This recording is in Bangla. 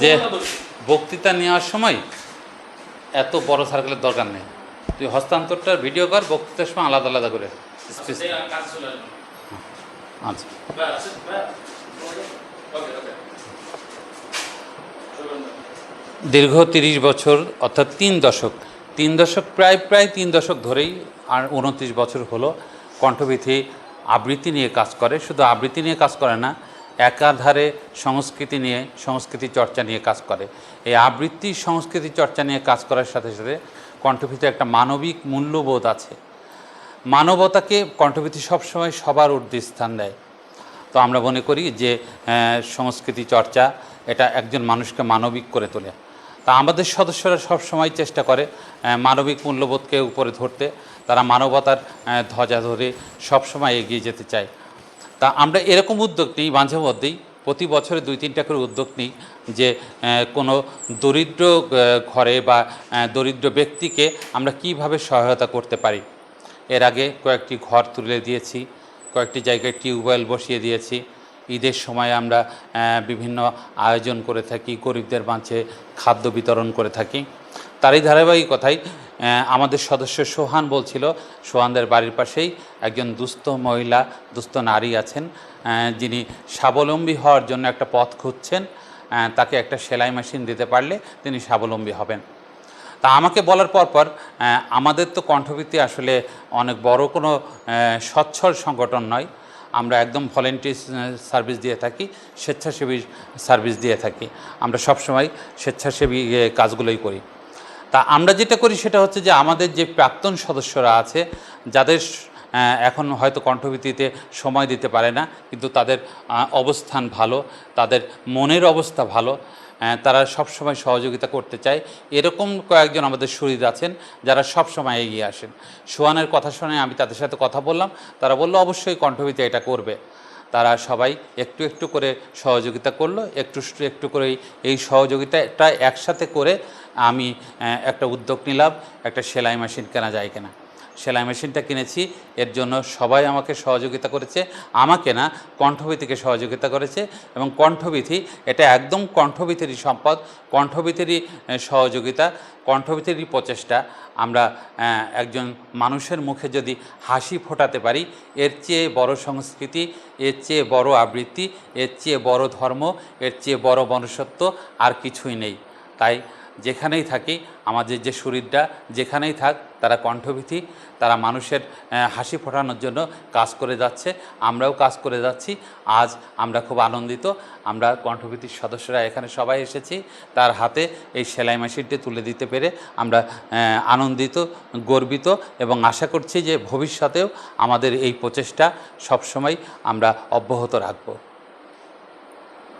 যে বক্তৃতা নেওয়ার সময় এত বড় সার্কেলের দরকার নেই, তুই হস্তান্তরটার ভিডিও কর, বক্তৃতার সময় আলাদা আলাদা করে। আচ্ছা, দীর্ঘ 30 বছর অর্থাৎ 3 দশক প্রায় 3 দশক ধরেই, আর 29 বছর হলো কণ্ঠবিথী আবৃত্তি নিয়ে কাজ করে। শুধু আবৃত্তি নিয়ে কাজ করে না, একাধারে সংস্কৃতি চর্চা নিয়ে কাজ করে। এই আবৃত্তি সংস্কৃতি চর্চা নিয়ে কাজ করার সাথে সাথে কণ্ঠবিথীর একটা মানবিক মূল্যবোধ আছে। মানবতাকে কণ্ঠবিথী সবসময় সবার ঊর্ধ্বে স্থান দেয়। তো আমরা মনে করি যে সংস্কৃতি চর্চা এটা একজন মানুষকে মানবিক করে তোলে। তা আমাদের সদস্যরা সবসময় চেষ্টা করে মানবিক মূল্যবোধকে উপরে ধরতে, তারা মানবতার ধ্বজা ধরে সবসময় এগিয়ে যেতে চায়। তা আমরা এরকম উদ্যোগ নিই মাঝে মধ্যেই, প্রতি বছরে 2-3টা করে উদ্যোগ নিই যে কোনো দরিদ্র ঘরে বা দরিদ্র ব্যক্তিকে আমরা কিভাবে সহায়তা করতে পারি। এর আগে কয়েকটি ঘর তুলে দিয়েছি, কয়েকটি জায়গায় টিউবওয়েল বসিয়ে দিয়েছি। ঈদের সময় আমরা বিভিন্ন আয়োজন করে থাকি, গরিবদের মাঝে খাদ্য বিতরণ করে থাকি। তারই ধারাবাহিকতায় আমাদের সদস্য সোহান বলছিল, সোহানদের বাড়ির পাশেই একজন দুস্থ নারী আছেন, যিনি স্বাবলম্বী হওয়ার জন্য একটা পথ খুঁজছেন। তাকে একটা সেলাই মেশিন দিতে পারলে তিনি স্বাবলম্বী হবেন। তা আমাকে বলার পর আমাদের তো কণ্ঠবিথী আসলে অনেক বড় কোনো সচ্ছল সংগঠন নয়, আমরা একদম ভলেন্টিয়ার সার্ভিস দিয়ে থাকি, স্বেচ্ছাসেবী সার্ভিস দিয়ে থাকি। আমরা সবসময় স্বেচ্ছাসেবী কাজগুলোই করি। তা আমরা যেটা করি সেটা হচ্ছে যে আমাদের যে প্রাক্তন সদস্যরা আছে, যাদের এখন হয়তো কণ্ঠবিথীতে সময় দিতে পারে না, কিন্তু তাদের অবস্থান ভালো, তাদের মনের অবস্থা ভালো, তারা সবসময় সহযোগিতা করতে চায়, এরকম কয়েকজন আমাদের শহীদ আছেন যারা সবসময় এগিয়ে আসেন। সোহানের কথা শুনে আমি তাদের সাথে কথা বললাম, তারা বললো অবশ্যই কণ্ঠবিথী এটা করবে। তারা সবাই একটু একটু করে সহযোগিতা করলো, একটু করে এই সহযোগিতাটা একসাথে করে আমি একটা উদ্যোগ নিলাম, একটা সেলাই মেশিন কেনা যায় কিনা। সেলাই মেশিনটা কিনেছি, এর জন্য সবাই আমাকে সহযোগিতা করেছে, আমাকে না কণ্ঠবিথীকে সহযোগিতা করেছে। এবং কণ্ঠবিথী এটা একদম কণ্ঠবিথীরই সম্পদ, কণ্ঠবিথীরই সহযোগিতা, কণ্ঠবিথীরই প্রচেষ্টা। আমরা একজন মানুষের মুখে যদি হাসি ফোটাতে পারি, এর চেয়ে বড় সংস্কৃতি, এর চেয়ে বড় আবৃত্তি, এর চেয়ে বড় ধর্ম, এর চেয়ে বড় মনুষ্যত্ব আর কিছুই নেই। তাই যেখানেই থাকি, আমাদের যে শরীরটা যেখানেই থাক, তারা কণ্ঠবিথী, তারা মানুষের হাসি ফোটানোর জন্য কাজ করে যাচ্ছে, আমরাও কাজ করে যাচ্ছি। আজ আমরা খুব আনন্দিত, আমরা কণ্ঠবিথীর সদস্যরা এখানে সবাই এসেছি, তার হাতে এই সেলাই মেশিনটি তুলে দিতে পেরে আমরা আনন্দিত, গর্বিত, এবং আশা করছি যে ভবিষ্যতেও আমাদের এই প্রচেষ্টা সবসময় আমরা অব্যাহত রাখব।